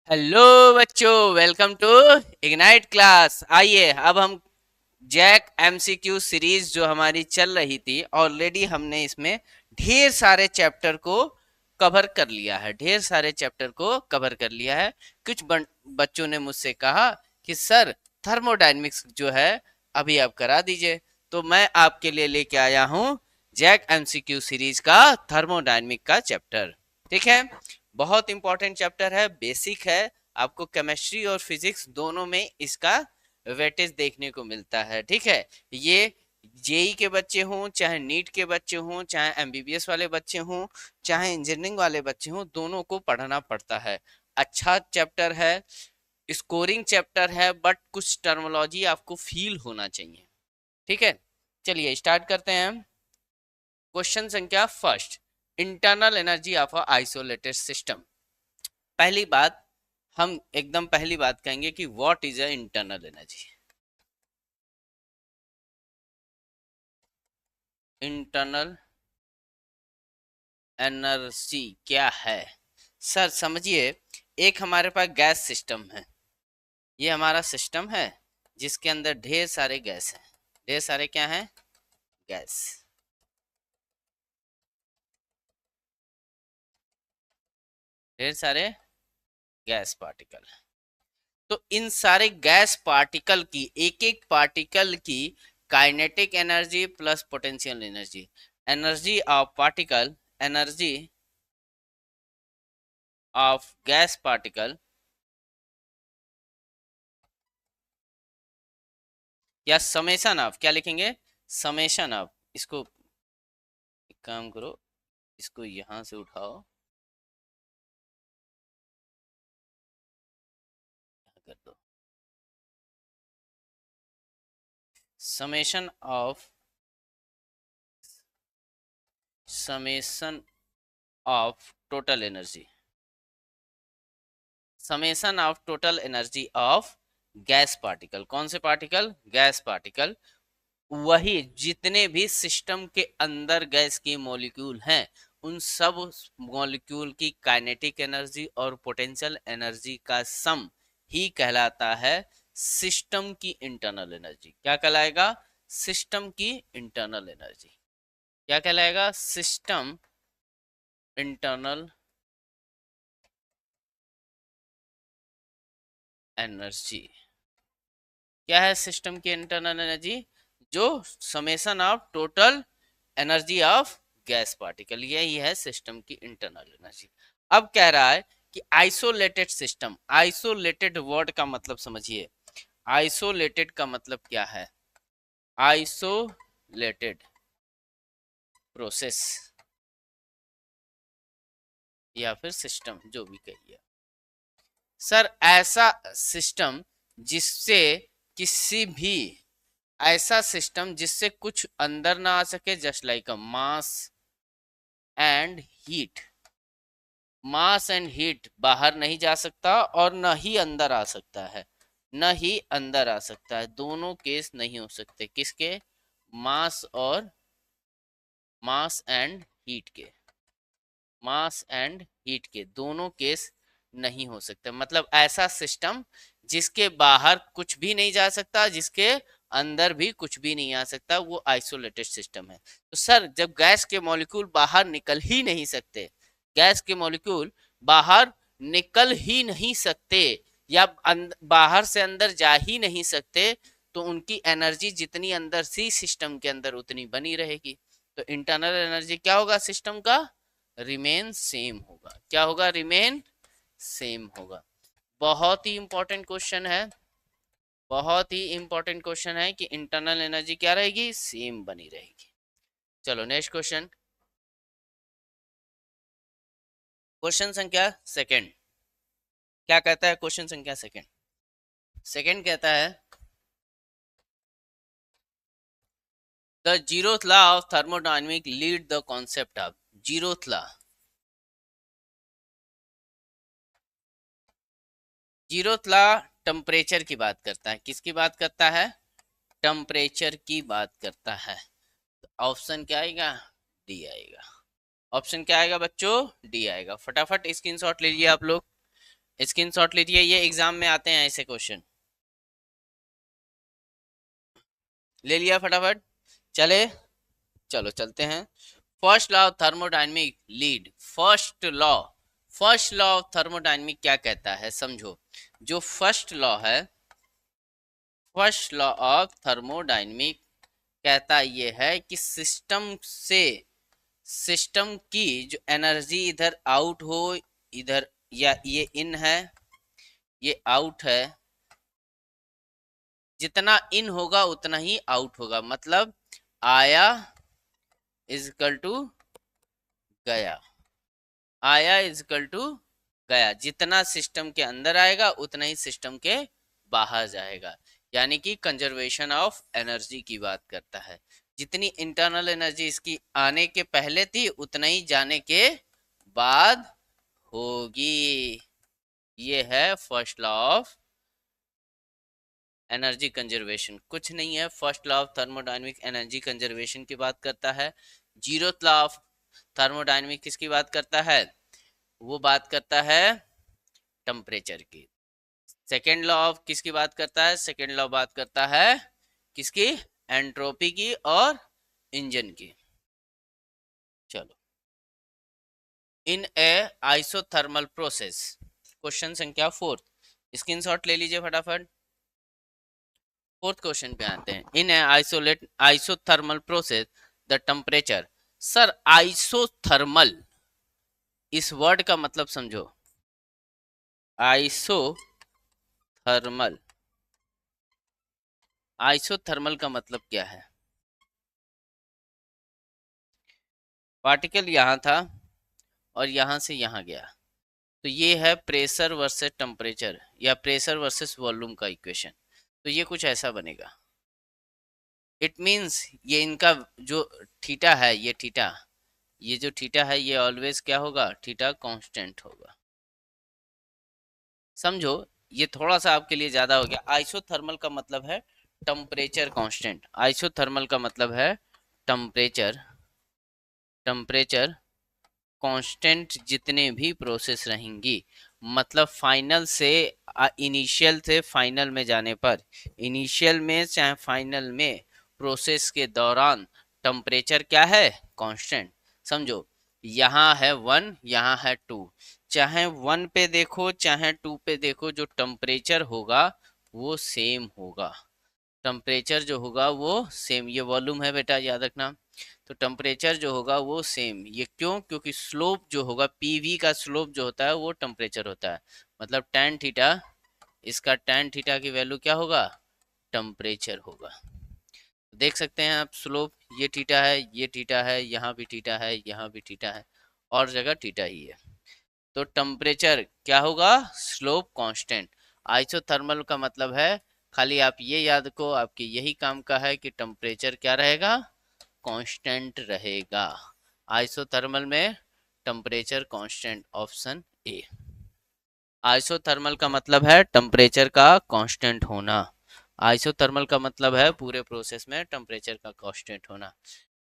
Hello बच्चों, welcome to ignite class. आइए अब हम जैक एमसीक्यू सीरीज जो हमारी चल रही थी, ऑलरेडी हमने इसमें ढेर सारे चैप्टर को कवर कर लिया है। ढेर सारे चैप्टर को कवर कर लिया है। कुछ बच्चों ने मुझसे कहा कि सर थर्मोडायनेमिक्स जो है अभी आप करा दीजिए, तो मैं आपके लिए लेके आया हूं जैक एमसीक्यू सीरीज का थर्मोडायनेमिक का चैप्टर। ठीक है, बहुत इंपॉर्टेंट चैप्टर है, बेसिक है। आपको केमिस्ट्री और फिजिक्स दोनों में इसका वेटेज देखने को मिलता है। ठीक है, ये जेई के बच्चे हों, चाहे नीट के बच्चे हों, चाहे एमबीबीएस वाले बच्चे हों, चाहे इंजीनियरिंग वाले बच्चे हों, दोनों को पढ़ना पड़ता है। अच्छा चैप्टर है, स्कोरिंग चैप्टर है, बट कुछ टर्मिनोलॉजी आपको फील होना चाहिए। ठीक है, चलिए स्टार्ट करते हैं। क्वेश्चन संख्या first, internal energy of a isolated system. पहली बात, हम एकदम पहली बात कहेंगे कि what is a internal energy. Internal energy क्या है? सर समझिए, एक हमारे पास गैस सिस्टम है। ये हमारा सिस्टम है जिसके अंदर ढेर सारे गैस हैं। ढेर सारे क्या हैं? गैस। ढेर सारे गैस पार्टिकल। तो इन सारे गैस पार्टिकल की, एक एक पार्टिकल की kinetic energy plus potential energy, energy of particle, energy of gas particle, या समेशन ऑफ, क्या लिखेंगे? Summation of. इसको एक काम करो, इसको यहां से उठाओ, कर दो। Summation of, summation of total energy, summation of total energy of gas particle. कौन से पार्टिकल? Gas particle. वही जितने भी सिस्टम के अंदर गैस के मॉलिक्यूल हैं, उन सब मॉलिक्यूल की काइनेटिक एनर्जी और पोटेंशियल एनर्जी का सम ही कहलाता है सिस्टम की इंटरनल एनर्जी। क्या कहलाएगा? सिस्टम की इंटरनल एनर्जी। क्या कहलाएगा? System internal energy. क्या है सिस्टम की इंटरनल एनर्जी? जो summation of total energy of gas particle, यही है सिस्टम की इंटरनल एनर्जी। अब कह रहा है कि आइसोलेटेड सिस्टम। आइसोलेटेड वर्ड का मतलब समझिए। आइसोलेटेड का मतलब क्या है? आइसोलेटेड प्रोसेस या फिर सिस्टम, जो भी कहिए। सर ऐसा सिस्टम जिससे किसी भी, ऐसा सिस्टम जिससे कुछ अंदर ना आ सके, just like a mass and heat. Mass and heat बाहर नहीं जा सकता और न ही अंदर आ सकता है। न ही अंदर आ सकता है, दोनों केस नहीं हो सकते। किसके? मास और, मास एंड हीट के, मास एंड हीट के दोनों केस नहीं हो सकते। मतलब ऐसा सिस्टम जिसके बाहर कुछ भी नहीं जा सकता, जिसके अंदर भी कुछ भी नहीं आ सकता, वो आइसोलेटेड सिस्टम है। तो सर जब गैस के मॉलिक्यूल बाहर निकल ही नहीं सकते, गैस के मॉलिक्यूल बाहर निकल ही नहीं सकते, या बाहर से अंदर जा ही नहीं सकते, तो उनकी एनर्जी जितनी अंदर सी सिस्टम के अंदर उतनी बनी रहेगी। तो इंटरनल एनर्जी क्या होगा सिस्टम का? रिमेन सेम होगा। क्या होगा? रिमेन सेम होगा। बहुत ही इंपॉर्टेंट क्वेश्चन है, बहुत ही इंपॉर्टेंट क्वेश्चन है कि इंटरनल एनर्जी क्या रहेगी? सेम बनी रहेगी। चलो नेक्स्ट क्वेश्चन, क्वेश्चन संख्या सेकंड। क्या कहता है क्वेश्चन संख्या सेकंड? सेकंड कहता है the zeroth law of thermodynamic lead the concept of. Zeroth law, zeroth law temperature की बात करता है। किसकी बात करता है? टेम्परेचर की बात करता है। ऑप्शन क्या आएगा? डी आएगा। ऑप्शन क्या आएगा बच्चों? डी आएगा। फटाफट स्क्रीनशॉट लीजिए आप लोग। स्क्रीनशॉट लीजिए, ये एग्जाम में आते हैं ऐसे क्वेश्चन। ले लिया फटाफट, चले, चलो चलते हैं। First law of thermodynamic lead, first law of thermodynamic क्या कहता है समझो। जो फर्स्ट लॉ है, फर्स्ट लॉ ऑफ थर्मोडायनेमिक कहता ये है कि सिस्टम की जो एनर्जी इधर आउट हो, इधर, या ये इन है ये आउट है, जितना इन होगा उतना ही आउट होगा। मतलब आया इज इक्वल टू गया, आया इज इक्वल टू गया। जितना सिस्टम के अंदर आएगा उतना ही सिस्टम के बाहर जाएगा। यानी कि कंजर्वेशन ऑफ एनर्जी की बात करता है। जितनी इंटरनल एनर्जी इसकी आने के पहले थी उतना ही जाने के बाद होगी। ये है first law of energy conservation, कुछ नहीं है। First law of thermodynamic energy conservation की बात करता है। जीरोथ लॉ ऑफ थर्मोडायनेमिक किसकी बात करता है? वो बात करता है टेम्परेचर की। सेकेंड लॉ ऑफ किसकी बात करता है? सेकेंड लॉ बात करता है किसकी? एंट्रोपी की और इंजन की। चलो, इन ए आइसोथर्मल प्रोसेस, क्वेश्चन संख्या 4, स्क्रीनशॉट ले लीजिए फटाफट। 4th क्वेश्चन पे आते हैं। In isothermal process the temperature. Sir isothermal, इस वर्ड का मतलब समझो। आइसोथर्मल, आइसोथर्मल का मतलब क्या है? पार्टिकल यहां था और यहां से यहां गया, तो ये है प्रेशर वर्सेस टेम्परेचर या प्रेशर वर्सेस वॉल्यूम का इक्वेशन। तो ये कुछ ऐसा बनेगा। इट मींस ये इनका जो थीटा है, ये थीटा, ये जो थीटा है ये ऑलवेज क्या होगा? थीटा कांस्टेंट होगा। समझो, ये थोड़ा सा आपके लिए ज्यादा हो गया। आइसोथर्मल का मतलब है टेम्परेचर कांस्टेंट। आइसोथर्मल का मतलब है टेम्परेचर, टेम्परेचर कांस्टेंट जितने भी प्रोसेस रहेंगी, मतलब फाइनल से इनिशियल से फाइनल में जाने पर, इनिशियल में चाहे फाइनल में, प्रोसेस के दौरान टेम्परेचर क्या है? कांस्टेंट। समझो, यहाँ है 1, यहाँ है 2, चाहे 1 पे देखो चाहे 2 पे देखो, जो टेम्परेचर होगा वो सेम होगा। टेम्परेचर जो होगा वो सेम। ये वॉल्यूम है बेटा, याद रखना। तो टेम्परेचर जो होगा वो सेम। ये क्यों? क्योंकि स्लोप जो होगा, पीवी का स्लोप जो होता है वो टेम्परेचर होता है। मतलब tan थीटा, इसका tan थीटा की वैल्यू क्या होगा? टेम्परेचर होगा। देख सकते हैं आप, स्लोप ये थीटा है, ये थीटा है, यहाँ भी थीटा है, यहाँ भी थीटा है, और जगह थीटा ही है। तो टेम्परेचर क्या होगा? Slope constant. आइसोथर्मल का मतलब है, खाली आप ये याद को, आपके यही काम का है कि टेम्परेचर क्या रहेगा? कांस्टेंट रहेगा। आइसोथर्मल में temperature constant, option A. Isothermal का मतलब है टेम्परेचर का कांस्टेंट होना। आइसोथर्मल का मतलब है पूरे प्रोसेस में टेम्परेचर का कांस्टेंट होना।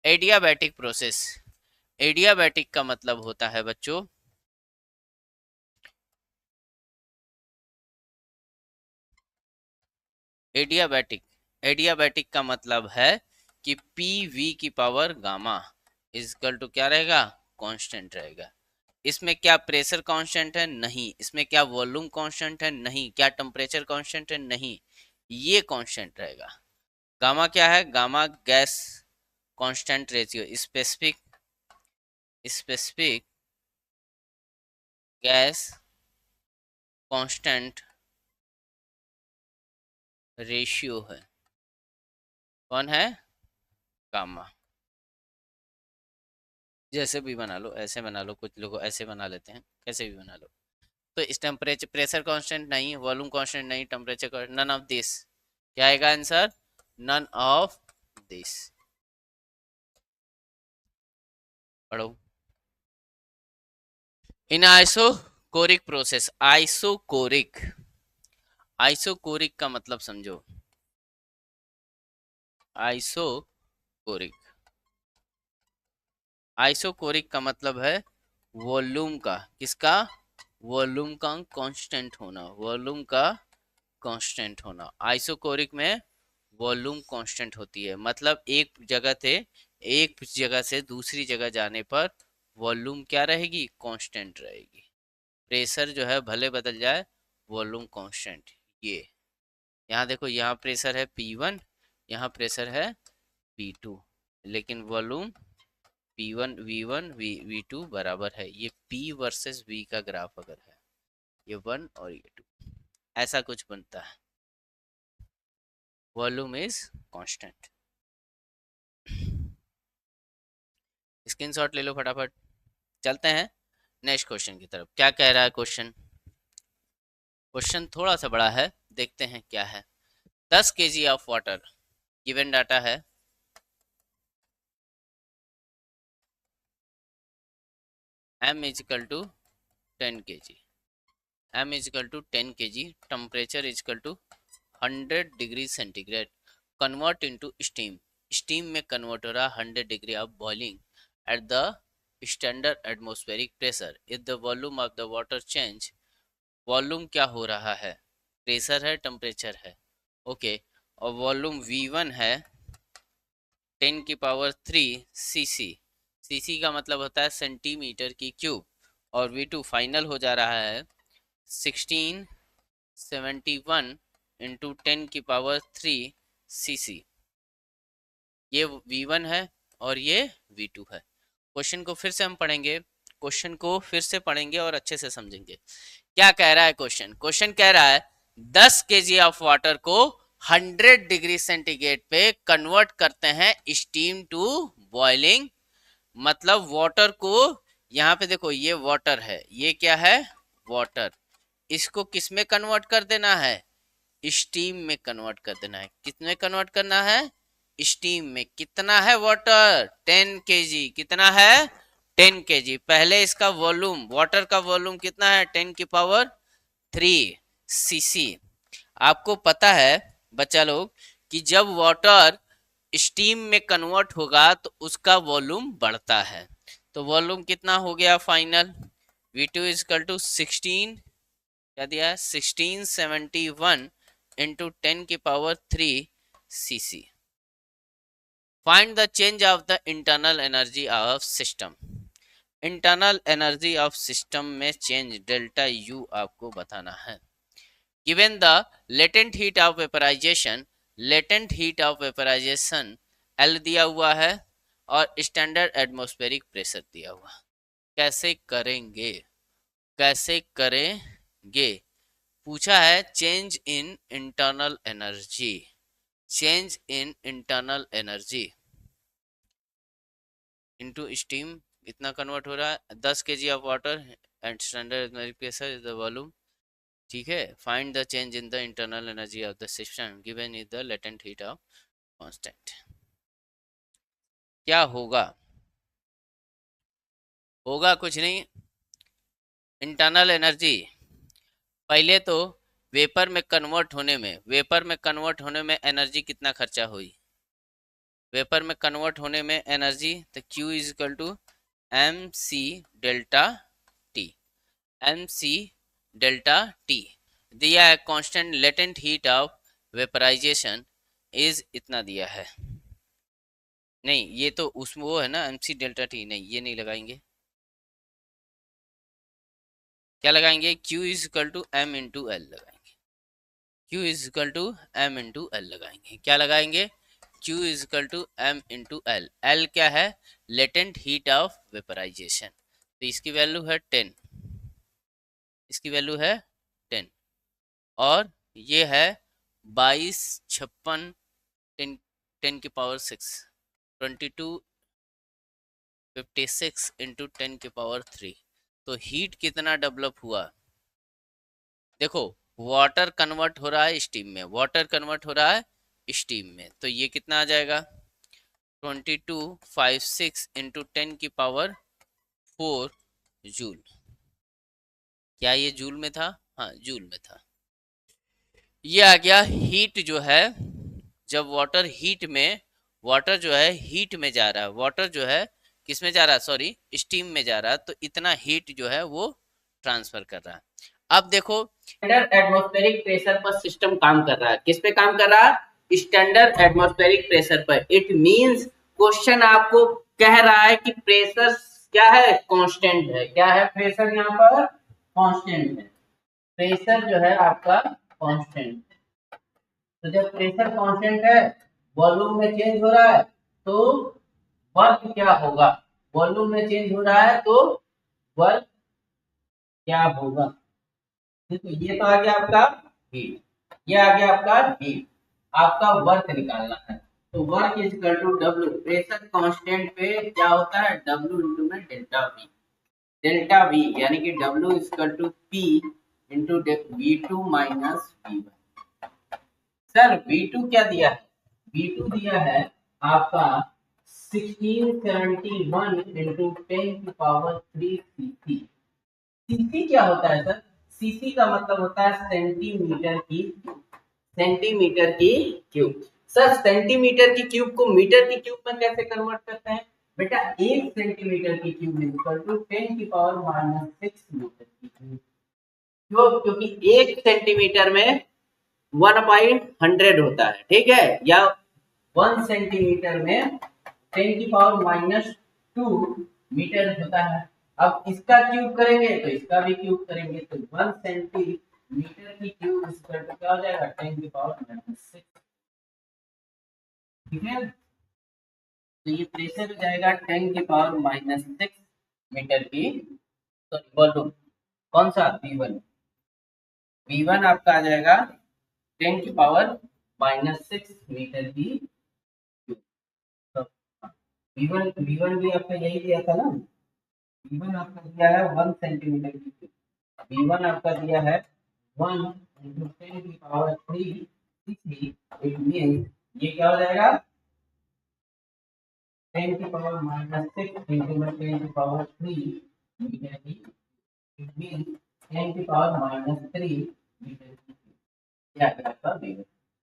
एडियाबैटिक प्रोसेस, एडियाबैटिक का मतलब होता है बच्चों, एडियाबैटिक, एडियाबैटिक का मतलब है कि पी वी की पावर गामा इजकल टू क्या रहेगा? कांस्टेंट रहेगा। इसमें क्या प्रेशर कांस्टेंट है? नहीं। इसमें क्या वॉल्यूम कांस्टेंट है? नहीं। क्या टेम्परेचर कांस्टेंट है? नहीं। ये कांस्टेंट रहेगा। गामा क्या है? Gamma gas constant ratio, specific, specific gas constant ratio है। कौन है? गामा। जैसे भी बना लो, ऐसे बना लो, कुछ लोग ऐसे बना लेते हैं, कैसे भी बना लो। तो इस टेम्परेचर, प्रेशर कांस्टेंट नहीं, वॉल्यूम कांस्टेंट नहीं, टेम्परेचर, नन ऑफ दिस। क्या आएगा आंसर? None of this. पढ़ो। In isochoric process, isochoric, isochoric का मतलब समझो। आइसोकोरिक, आइसोकोरिक का मतलब है वॉल्यूम का, किसका? वॉल्यूम का कांस्टेंट होना, वॉल्यूम का कांस्टेंट होना। आइसोकोरिक में वॉल्यूम कांस्टेंट होती है, मतलब एक जगह से दूसरी जगह जाने पर वॉल्यूम क्या रहेगी, कांस्टेंट रहेगी। प्रेशर जो है भले बदल जाए, वॉल्यूम कांस्टेंट। ये यहाँ देखो, यहाँ प्रेशर है P1, यहाँ प्रेशर है P2, लेकिन वॉल्यूम P1 V1 V2 बराबर है। ये P वर्सेस V का ग्राफ अगर है, ये 1 और ये 2, ऐसा कुछ बनता है। Volume is constant. स्क्रीनशॉट ले लो फटाफट। चलते हैं नेक्स्ट क्वेश्चन की तरफ। क्या कह रहा है क्वेश्चन? क्वेश्चन थोड़ा सा बड़ा है, देखते हैं क्या है। 10 kg of water, given data है m is equal to 10 kg, m is equal to 10 kg, temperature is equal to 100 degree centigrade, convert into steam, steam में कन्वर्ट हो रहा 100 degree of boiling at the standard atmospheric pressure. If the volume of the water change, volume क्या हो रहा है, pressure है temperature है, okay. और वॉल्यूम V1 है 10 की पावर 3 cc, cc का मतलब होता है सेंटीमीटर की क्यूब, और V2 फाइनल हो जा रहा है 1671 इंटू 10 की पावर 3 cc। ये V1 है और ये V2 है। क्वेश्चन को फिर से हम पढ़ेंगे, क्वेश्चन को फिर से पढ़ेंगे और अच्छे से समझेंगे क्या कह रहा है क्वेश्चन। क्वेश्चन कह रहा है 10 kg ऑफ वाटर को 100 डिग्री सेंटीग्रेड पे कन्वर्ट करते हैं स्टीम टू बॉइलिंग, मतलब वाटर को, यहाँ पे देखो ये वाटर है, ये क्या है वाटर, इसको किस में कन्वर्ट कर देना है, स्टीम में कन्वर्ट कर देना है। कितने कन्वर्ट करना है, स्टीम में। कितना है वाटर, 10 kg, कितना है 10 kg। पहले इसका वॉल्यूम, वाटर का वॉल्यूम कितना है 10 की पावर 3 cc। आपको पता है बच्चा लोग कि जब वाटर स्टीम में कन्वर्ट होगा तो उसका वॉल्यूम बढ़ता है। तो वॉल्यूम कितना हो गया final, V2 is equal to 16, क्या दिया है 1671 इंटू 10 की power 3 cc। Find the change of the internal energy of system. Internal energy of system में चेंज डेल्टा U आपको बताना है। Given the latent heat of vaporisation, latent heat of vaporisation L दिया हुआ है और स्टैंडर्ड एटमॉस्फेरिक प्रेशर दिया हुआ। कैसे करेंगे, कैसे करेंगे, पूछा है change in internal energy, change in internal energy into steam, इतना कन्वर्ट हो रहा है 10 kg of water and standard atmospheric pressure is the volume, ठीक है। Find the change in the internal energy of the system given is the latent heat of constant. क्या होगा, होगा कुछ नहीं, इंटरनल एनर्जी पहले तो वेपर में कन्वर्ट होने में, वेपर में कन्वर्ट होने में एनर्जी कितना खर्चा हुई, वेपर में कन्वर्ट होने में एनर्जी, तो Q is equal to MC delta T, MC delta T दिया है। Constant latent heat of vaporisation is इतना दिया है, नहीं ये तो उसमें वो है ना MC डेल्टा T, नहीं ये नहीं लगाएंगे, क्या लगाएंगे Q is equal to M into L लगाएंगे, Q is equal to M into L लगाएंगे। क्या लगाएंगे, Q is equal to M into L। L क्या है, लेटेंट हीट ऑफ वेपराइजेशन, तो इसकी वैल्यू है 10, इसकी वैल्यू है 10, और ये है 22 56 10 की पावर 6 22 56 इंटू 10 की पावर 3। तो हीट कितना डेवलप हुआ, देखो वाटर कन्वर्ट हो रहा है स्टीम में, वाटर कन्वर्ट हो रहा है स्टीम में, तो ये कितना आ जाएगा 2256 इंटू 10 की पावर 4 जूल। क्या ये जूल में था, हाँ जूल में था। ये आ गया हीट जो है, जब वाटर हीट में, वाटर जो है हीट में जा रहा है, वाटर जो है किस में जा रहा है, सॉरी स्टीम में जा रहा है, तो इतना हीट जो है वो ट्रांसफर कर रहा है। अब देखो स्टैंडर्ड एटमॉस्फेरिक प्रेशर पर सिस्टम काम कर रहा है। किस पे काम कर रहा है? स्टैंडर्ड एटमॉस्फेरिक प्रेशर पर। इट मींस क्वेश्चन आपको कह रहा है कि प्रेशर क्या है? कांस्टेंट है। क्या है? प्रेशर यहाँ पर कांस्टेंट है। प्रेशर जो है आपका कांस्टेंट है। तो जब प्रेशर कांस्टेंट है, वॉल्यूम में चेंज हो रहा है, तो वर्क क्या होगा? वॉल्यूम में चेंज हो रहा है तो वर्क क्या होगा? देखो ये तो आ गया आपका हीट, ये आ गया आपका हीट। आपका वर्क निकालना है, तो work is equal to W. Pressure constant पे क्या होता है? डब्ल्यू इंटू में डेल्टा वी। डेल्टा वी यानी कि W is equal to P into V two minus V one. Sir V2 क्या दिया है? V2 दिया है आपका 1671 इंटू 10⁻³ cc। cc क्या होता है सर? cc का मतलब होता है सेंटीमीटर की क्यूब। सेंटीमीटर की क्यूब। सर सेंटीमीटर की क्यूब को मीटर की क्यूब में कैसे कन्वर्ट करते हैं? बेटा 1 सेंटीमीटर की cube is equal to 10⁻⁻6 metre की क्यूब। क्यों? क्योंकि 1 सेंटीमीटर में 1/100 होता है, ठीक है, या 1 सेंटीमीटर में 10⁻⁻² मीटर होता है। अब इसका क्यूब करेंगे तो इसका भी क्यूब करेंगे, तो 1 सेंटीमीटर की क्यूब इसका क्या हो जाएगा? 10⁻⁻6। ठीक है, तो ये प्रेशर हो जाएगा 10⁻⁻6 मीटर की, सॉरी वॉल्यूम। कौन सा? V1। V1 आपका आ जाएगा 10⁻⁻6 मीटर की क्यूब। तो V1 भी आपका यही दिया था ना। V1 आपका दिया है 1 सेंटीमीटर की क्यूब। V1 आपका दिया है 1 × 10⁻³ cc। इट मींस ये क्या हो जाएगा? 10⁻⁻6 इंटू में 10⁻³ मीटर की। इट मींस 10⁻³ मीटर की। क्या क्या आपका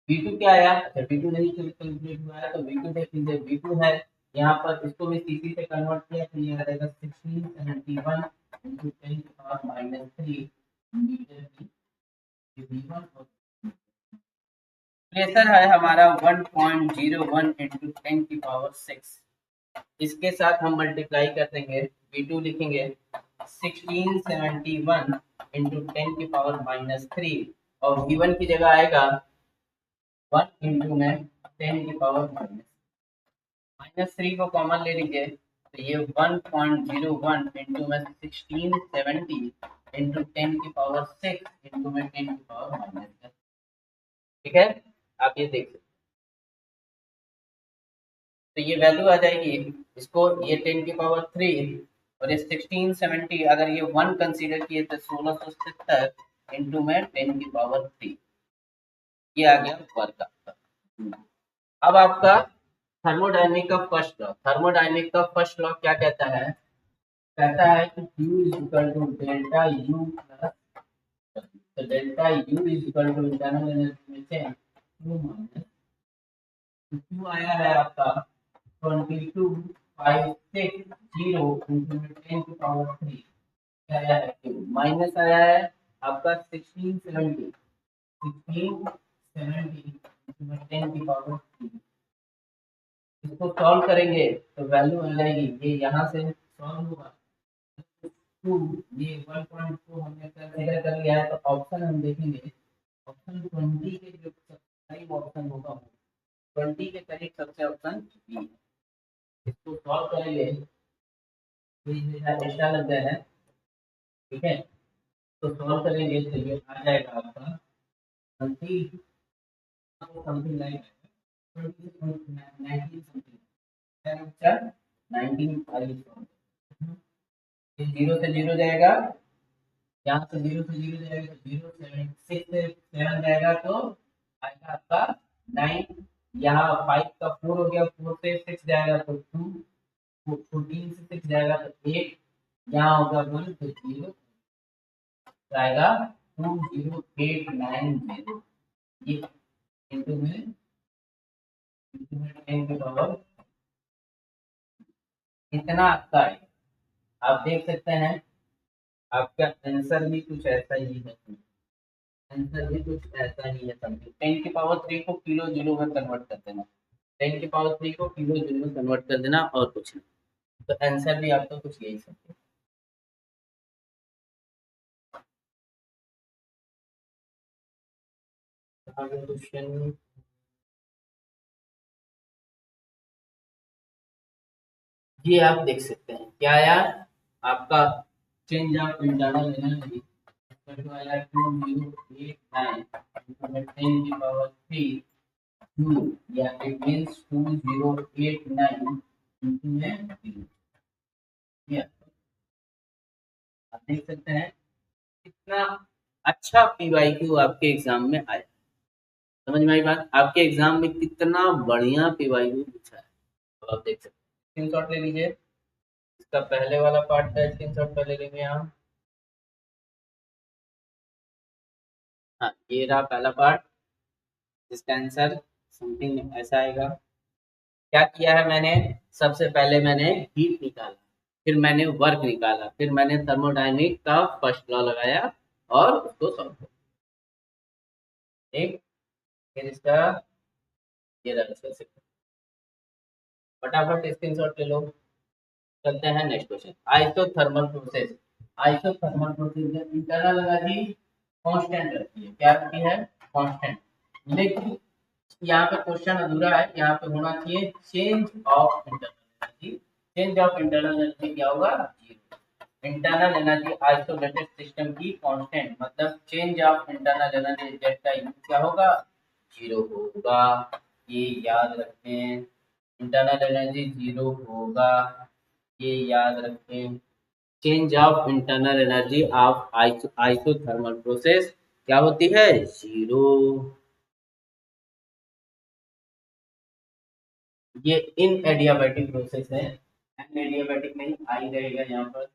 V2 क्या आया? अच्छा V2 नहीं कैलकुलेट हुआ है, तो V2 देख लीजिए। V2 है यहाँ पर, इसको भी cc से कन्वर्ट किया तो ये आ जाएगा 1671 इंटू 10⁻³ मीटर की। V1 प्रेशर है हमारा 1.01 इंटू 10⁻6। इसके साथ हम मल्टीप्लाई कर देंगे। V2 लिखेंगे 1671 इंटू 10⁻³ और V1 की जगह आएगा 1 इंटू में 10⁻³ को कॉमन ले लीजिए, तो ये 1.01 इंटू में 1670 इंटू 10⁻6 इंटू में 10⁻²। ठीक है, आप ये देख सकते, तो ये वैल्यू आ जाएगी। इसको ये 10⁻³ और ये 1670, अगर ये 1 कंसीडर किए तो 1670 इंटू में 10⁻³ ये आ गया वर्क आपका। अब आपका थर्मोडायनेमिक का फर्स्ट लॉ। थर्मोडायनेमिक का फर्स्ट लॉ क्या कहता है? कहता है कि Q is equal to delta U plus, तो delta U is equal to internal energy में से Q माइनस, Q आया है आपका 22,560 इंटू 10⁻³ आया है Q, माइनस आया है आपका 1670 इंटू 10⁻³। इसको सॉल्व करेंगे तो वैल्यू आ जाएगी, ये यहाँ से सॉल्व होगा 2, ये 1.2 हमने कंसीडर कर लिया है। तो ऑप्शन हम देखेंगे, ऑप्शन 20 के जो करीब ऑप्शन होगा, 20 के करीब सबसे ऑप्शन बी है। इसको सॉल्व करेंगे तो ये ऐसा लग गया है, ठीक है, तो सॉल्व करेंगे तो ये आ जाएगा आपका 20 समथिंग लाइक 19 समथिंग 19 जीरो से जीरो जाएगा, यहाँ से जीरो से जीरो जाएगा, 0.6 से 7 जाएगा तो आएगा आपका 9। यहाँ 5 का 4 हो गया, 4 से 6 जाएगा तो 2, 14 से 6 जाएगा तो 8, यहाँ होगा 1 तो 0 आएगा 20890। ये इंटू में 10 के पावर इतना आपका है। आप देख सकते हैं आपका आंसर भी कुछ ऐसा ही है, आंसर भी कुछ ऐसा ही है समथिंग। 10 की पावर 3 को किलो जूल में कन्वर्ट कर देना, 10 की पावर 3 को किलो जूल में कन्वर्ट कर देना और कुछ नहीं। तो आंसर भी आपका कुछ यही समथिंग। आगे क्वेश्चन, ये आप देख सकते हैं क्या आया आपका, चेंज ऑफ इंटरनल एनर्जी आया 2089 10 की पावर 3 जूल, या इट मींस 2089 इंटू में जीरो। ये आप देख सकते हैं कितना अच्छा पीवाईक्यू आपके एग्जाम में आया। समझ में आई बात, आपके एग्जाम में कितना बढ़िया पीवाईक्यू पूछा है। तो आप देख सकते हैं, स्क्रीनशॉट ले लीजिए, इसका पहले वाला पार्ट का स्क्रीनशॉट पहले लेंगे हम। हाँ, ये रहा पहला पार्ट, इसका आंसर समथिंग ऐसा आएगा। क्या किया है मैंने, सबसे पहले मैंने हीट निकाला, फिर मैंने वर्क निकाला, फिर मैंने थर्मोडायनेमिक का फर्स्ट लॉ लगाया और उसको सॉल्व किया। ठीक, फिर इसका ये रहा इसका सेकंड। फटाफट स्क्रीनशॉट ले लो, चलते हैं next question. Isothermal process, isothermal process में इंटरनल एनर्जी कांस्टेंट रहती है, क्या रहती है, कांस्टेंट। लेकिन यहाँ पे क्वेश्चन अधूरा है, यहाँ पे होना चाहिए change of internal energy. Change of internal energy क्या होगा, zero. Internal energy isolated system की कांस्टेंट, मतलब change of internal energy Z का यूज क्या होगा, जीरो होगा। ये याद रखें, इंटरनल एनर्जी जीरो होगा, ये याद रखें। Change of internal energy of isothermal process क्या होती है, जीरो। ये इन एडियाबैटिक प्रोसेस है, एन एडियाबैटिक नहीं, आई रहेगा यहाँ पर।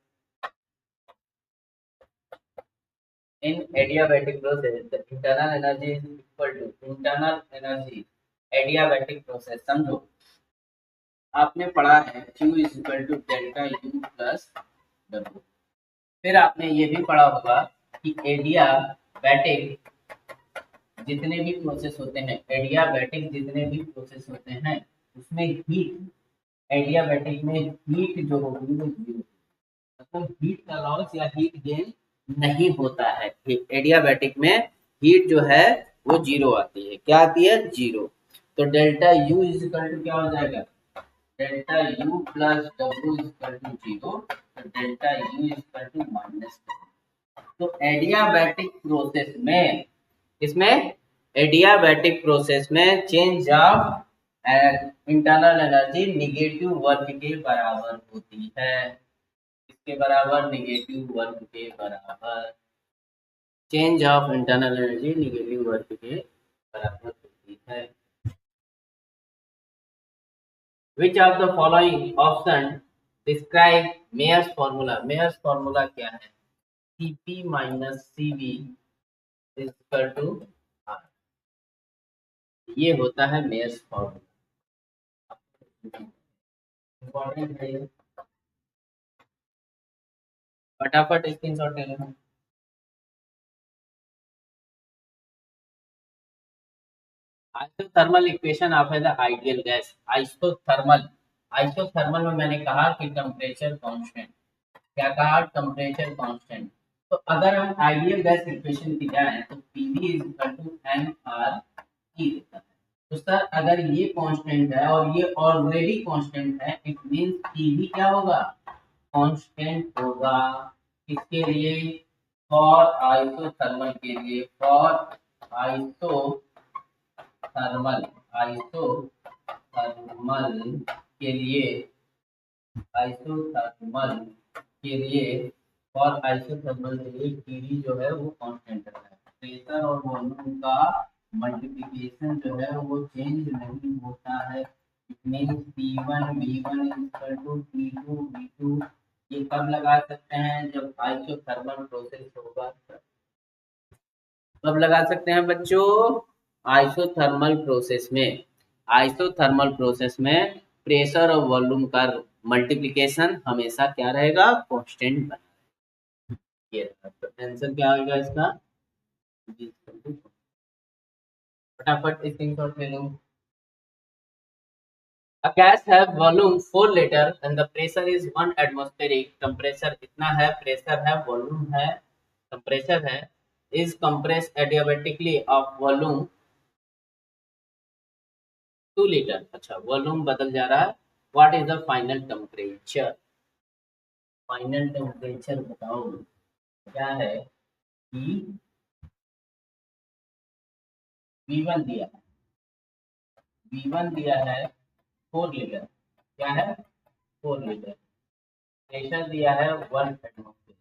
In adiabatic process the internal energy is equal to internal energy adiabatic process. समझो, आपने पढ़ा है Q is equal to delta U plus W. फिर आपने ये भी पढ़ा होगा कि एडियाबैटिक जितने भी प्रोसेस होते हैं, एडियाबैटिक जितने भी प्रोसेस होते हैं उसमें हीट, एडियाबैटिक में हीट जो होगी वो जीरो, मतलब हीट का लॉस या हीट गेन नहीं होता है। एडियाबैटिक में हीट जो है वो जीरो आती है, क्या आती है, जीरो। तो delta U is equal to क्या हो जाएगा, delta U plus W is equal to zero, तो delta U is equal to minus. तो एडियाबैटिक प्रोसेस में, इसमें एडियाबैटिक प्रोसेस में change of internal energy negative work के बराबर होती है, इसके बराबर, निगेटिव वर्क के बराबर। Change of internal energy negative work के बराबर होती है। Which of the following option describe Mayer's formula, Mayer's formula क्या है, Cp minus Cv is equal to R, ये होता है मेयर्स फॉर्मूला, इंपॉर्टेंट है ये, फटाफट स्क्रीनशॉट ले लेना। Isothermal equation of the ideal gas, isothermal, isothermal में मैंने कहा कि टेम्परेचर कांस्टेंट, क्या कहा, टेम्परेचर कांस्टेंट। तो अगर हम आइडियल गैस इक्वेशन की जाए तो PV is equal to M R E देता है। तो सर अगर ये कांस्टेंट है और ये ऑलरेडी कांस्टेंट है, इट मींस पीवी क्या होगा, कांस्टेंट होगा। किसके लिए, फॉर आइसोथर्मल के लिए, फॉर आइसोथर्मल, आइसोथर्मल के लिए, आइसोथर्मल के लिए, और आइसोथर्मल के लिए पीवी जो है वो कांस्टेंट रहता है। प्रेशर और वॉल्यूम का मल्टीप्लिकेशन जो है वो चेंज नहीं होता है। It means P1 V1 is equal to P2 V2। ये कब लगा सकते हैं, जब आइसोथर्मल प्रोसेस होगा। कब लगा सकते हैं बच्चों, आइसोथर्मल प्रोसेस में, आइसोथर्मल प्रोसेस में प्रेशर और वॉल्यूम का मल्टीप्लिकेशन हमेशा क्या रहेगा, कांस्टेंट बना। ये तो आंसर क्या आएगा इसका, फटाफट स्क्रीनशॉट ले लो। A gas have volume 4 liter and the pressure is 1 atmospheric. Temperature कितना है, प्रेशर है, वॉल्यूम है, टेम्परेचर है, is compressed adiabatically of volume 2 liter। अच्छा, वॉल्यूम बदल जा रहा है। What is the final temperature? Final temperature बताओ क्या है। कि V1 दिया है, V1 दिया है 4 लीटर, क्या है 4 लीटर। प्रेशर दिया है 1 एटमॉस्फेयर,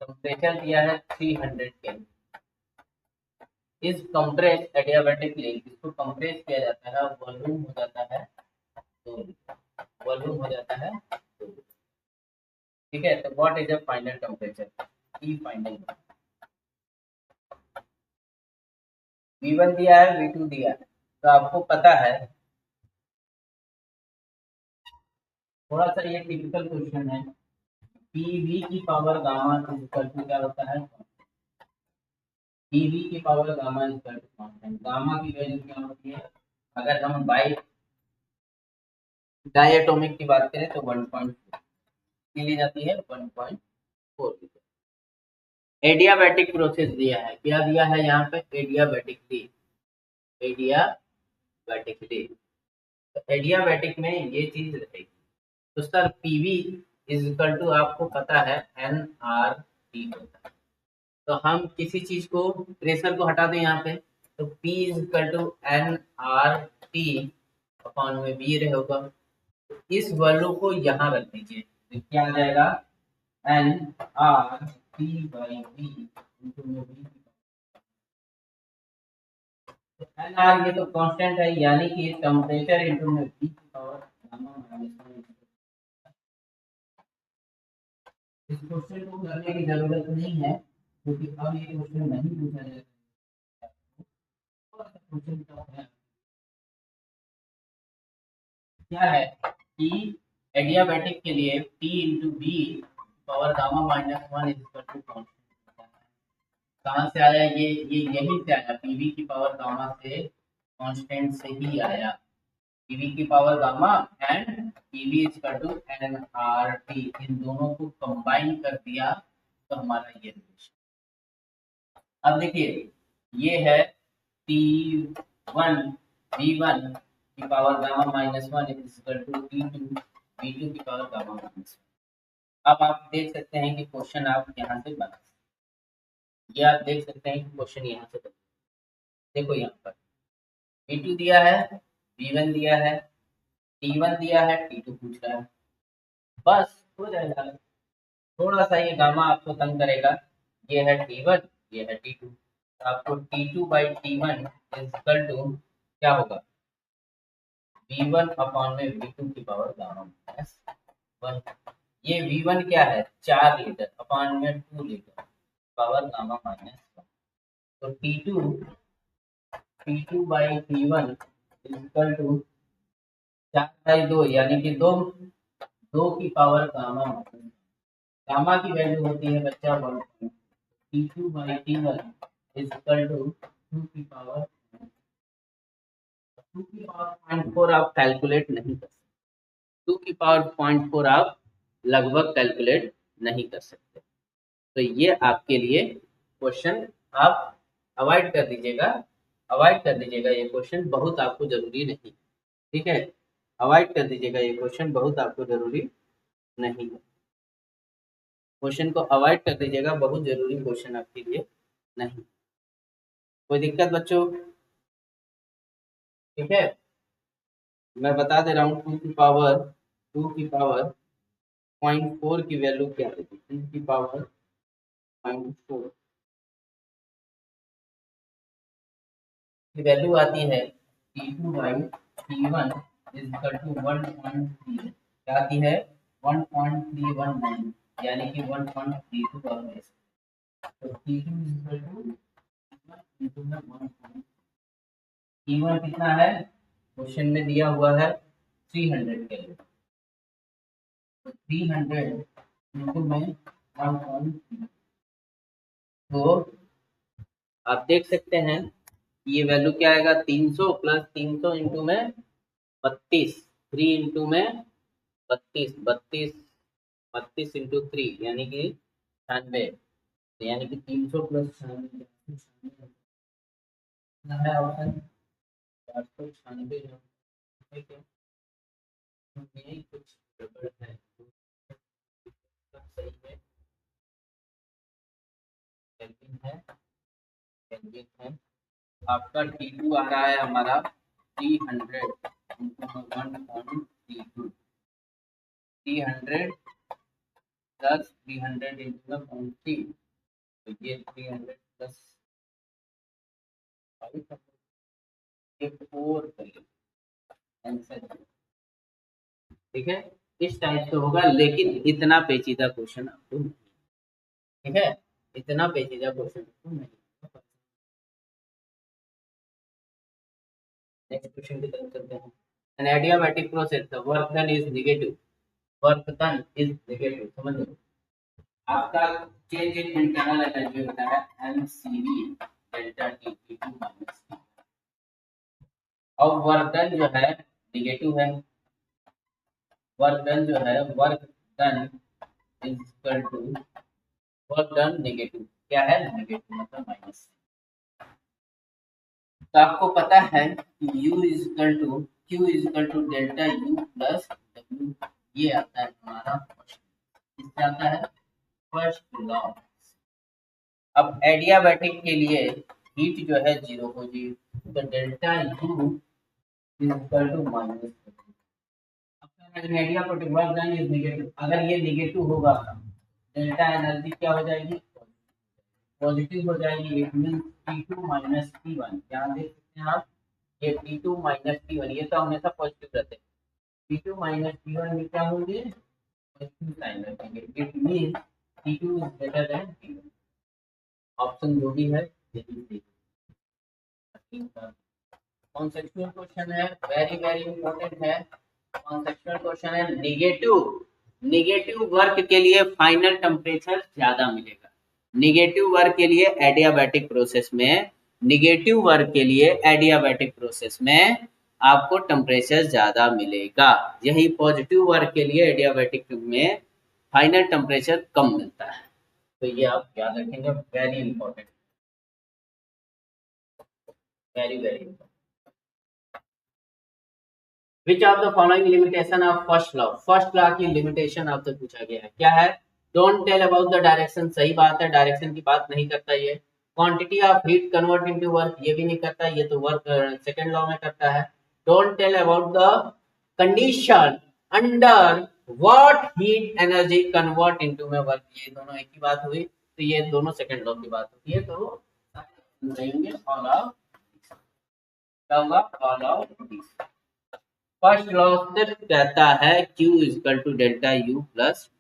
टेम्परेचर दिया है 300 केल्विन। इस कंप्रेस एडियाबेटिकली, इसको कंप्रेस किया जाता है, वॉल्यूम हो जाता है 2 लीटर, वॉल्यूम हो जाता है 2 लीटर। ठीक है, तो what is the final temperature, E final. V1 दिया है, V2 दिया है, तो आपको पता है, थोड़ा सा ये टिपिकल क्वेश्चन है। पीवी की power gamma is equal to क्या होता है, पीवी की power gamma is equal to constant. Gamma की वैल्यू क्या होती है, अगर हम डायटोमिक की बात करें तो 1.4 ली जाती है, 1.4। एडियाबैटिक प्रोसेस दिया है, क्या दिया है यहाँ पे, एडियाबैटिकली, एडियाबैटिकली। तो एडियाबैटिक में ये चीज रहेगी। तो sir PV is equal to आपको पता है एन आर टी होता है। तो हम किसी चीज को, प्रेशर को हटा दें यहाँ पे, तो P is equal to N R T upon में बी रहे होगा। इस वैल्यू को यहाँ रख दीजिए, तो क्या आ जाएगा, N R T by V into में बी। एन आर ये तो कांस्टेंट है, यानी कि टेम्परेचर इंटू में बी की पावर गामा माइनस 1। इस क्वेश्चन को करने की जरूरत नहीं है, क्योंकि अब ये क्वेश्चन नहीं पूछा जाएगा। क्वेश्चन क्या है कि एडियाबैटिक के लिए P into V power gamma minus 1 is equal to constant. कहाँ से आया ये यहीं से आया, पीवी की पावर गामा से, कांस्टेंट से ही आया। पीवी की power gamma and PV is equal to N R T, इन दोनों को कंबाइन कर दिया तो हमारा ये रिलेशन। अब देखिए, ये है T1 V1 की power gamma minus 1 is equal to T2 V2 की पावर गामा माइनस 1। अब आप देख सकते हैं कि क्वेश्चन आप यहाँ से बना सकते हैं। ये आप देख सकते हैं कि क्वेश्चन यहाँ से बना, देखो यहाँ पर V2 दिया है, V1 दिया है, T1 दिया है, T2 पूछ रहा है, बस हो जाएगा। थोड़ा सा ये गामा आपको तंग करेगा, ये है T1, ये है T2, तो आपको T2 by T1 is equal to क्या होगा, V1 अपॉन में V2 की पावर गामा माइनस 1। ये V1 क्या है, 4 लीटर अपॉन में 2 लीटर पावर गामा माइनस 1। तो T2 by T1 is equal to 4 by 2, यानी कि 2 की पावर गामा माइनस। गामा की वैल्यू होती है बच्चा 1। T2 by T1 is equal to 2 की पावर 0.4 आप कैलकुलेट नहीं कर सकते, 2 की पावर 0.4 आप लगभग कैलकुलेट नहीं कर सकते। तो ये आपके लिए क्वेश्चन आप अवॉइड कर दीजिएगा, अवॉइड कर दीजिएगा, ये क्वेश्चन बहुत आपको जरूरी नहीं, ठीक है, अवॉइड कर दीजिएगा, ये क्वेश्चन बहुत आपको जरूरी नहीं है। क्वेश्चन को अवॉइड कर दीजिएगा, बहुत जरूरी क्वेश्चन आपके लिए नहीं। कोई दिक्कत बच्चों, ठीक है, मैं बता दे रहा हूँ 2 की पावर 0.4 की वैल्यू क्या है, 2 की पावर 0.4 की वैल्यू आती है T2 by T1 is equal to 1.3, क्या आती है 1.319, यानी कि 1.32 और बेस। तो T2 is equal to T1 कितना है, क्वेश्चन में दिया हुआ है 300 केल्विन, 300 इंटू में तो आप देख सकते हैं ये वैल्यू क्या आएगा, 300 प्लस 300 इंटू में 32, 3 इंटू में 32, 32 32 इंटू 3 यानी कि 96, यानी कि 300 प्लस 96 है ऑप्शन 496 है। यही कुछ गड़बड़ है, सही है, कैल्विन है, कैल्विन है। आपका T2 आ रहा है हमारा 300 इंटू 1.32, 300 प्लस 300 इंटू 0.3, तो ये 300 प्लस 5 ये 4 आंसर, ठीक है। इस टाइप से होगा, लेकिन इतना पेचीदा क्वेश्चन आपको नहीं, ठीक है, इतना पेचीदा क्वेश्चन आपको नहीं। नेक्स्ट क्वेश्चन की तरफ चलते हैं। An adiabatic process, the work done is negative. Work done is negative. समझ लो, आपका चेंज इन इंटरनल एनर्जी होता है MCV delta T T2 minus T, और वर्क डन जो है नेगेटिव है। वर्क डन जो है, work done is equal to work done negative, क्या है नेगेटिव मतलब माइनस। तो आपको पता है कि U is equal to Q is equal to delta U plus W, ये आता है हमारा फर्स्ट, इससे आता है फर्स्ट लॉ। अब एडियाबैटिक के लिए हीट जो है 0 होगी, तो delta U is equal to minus. Adiabatic work done is negative, अगर ये नेगेटिव होगा डेल्टा एनर्जी क्या हो जाएगी, पॉजिटिव हो जाएगी। It means T2 minus T1, क्या देख सकते हैं आप, ये T2 माइनस T1, ये तो हमेशा पॉजिटिव रहते हैं। T2 माइनस T1 में क्या होंगे, पॉजिटिव साइन रखेंगे। It means T2 is greater than T1, option जो भी है यही सही। कॉन्सेप्चुअल क्वेश्चन है, वेरी वेरी इंपॉर्टेंट है। कॉन्सेप्चुअल क्वेश्चन है, नेगेटिव वर्क के लिए फाइनल टेम्परेचर ज्यादा मिलेगा। नेगेटिव वर्क के लिए एडियाबैटिक प्रोसेस में, नेगेटिव वर्क के लिए एडियाबैटिक प्रोसेस में आपको टेम्परेचर ज्यादा मिलेगा। यही पॉजिटिव वर्क के लिए एडियाबैटिक में फाइनल टेम्परेचर कम मिलता है। तो ये आप याद रखेंगे, very important, very very important. Which of the following limitation of first law? First law की लिमिटेशन आपसे पूछा गया है, क्या है, don't tell about the direction, सही बात है, डायरेक्शन की बात नहीं करता ये। Quantity of heat convert into work, ये भी नहीं करता, ये तो वर्क सेकंड लॉ में करता है। Don't tell about the condition under what heat energy convert into में वर्क, ये दोनों एक ही बात हुई, तो ये दोनों सेकंड लॉ की बात होती है। तो ऑल ऑफ फर्स्ट लॉ सिर्फ कहता है Q equal to delta U plus,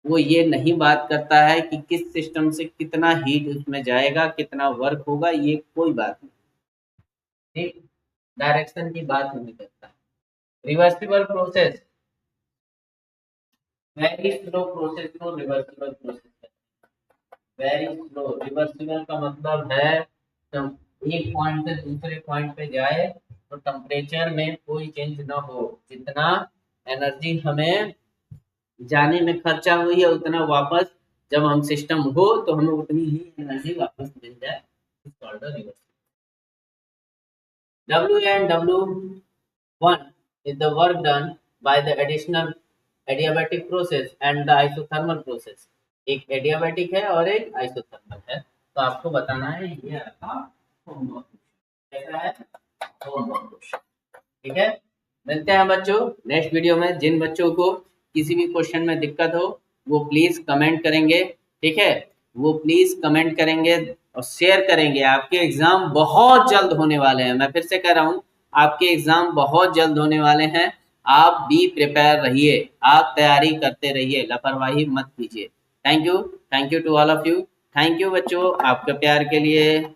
वो ये नहीं बात करता है कि किस सिस्टम से कितना हीट उसमें जाएगा, कितना वर्क होगा, ये कोई बात नहीं, ठीक, डायरेक्शन की बात नहीं करता। Reversible process, very slow process को रिवर्सिबल प्रोसेस कहते हैं। वेरी स्लो, रिवर्सिबल का मतलब है एक पॉइंट से दूसरे पॉइंट पे जाए तो टेम्परेचर में कोई चेंज ना हो, जितना एनर्जी हमें जाने में खर्चा हुई है उतना वापस जब हम सिस्टम हो तो हमें उतनी ही एनर्जी वापस मिल जाए। W and W1 is the work done by the additional adiabatic process and the isothermal process। एक एडियाबैटिक है और एक आइसोथर्मल है, तो आपको बताना है ये आपका होमवर्क कैसा है, होमवर्क क्वेश्चन, ठीक है। मिलते हैं बच्चों नेक्स्ट वीडियो में। जिन बच्चों को किसी भी क्वेश्चन में दिक्कत हो वो प्लीज कमेंट करेंगे, ठीक है, वो प्लीज कमेंट करेंगे और शेयर करेंगे। आपके एग्जाम बहुत जल्द होने वाले हैं, मैं फिर से कह रहा हूँ आपके एग्जाम बहुत जल्द होने वाले हैं। आप बी प्रिपेयर रहिए, आप तैयारी करते रहिए, लापरवाही मत कीजिए। Thank you to all of you, thank you बच्चों आपके प्यार के लिए।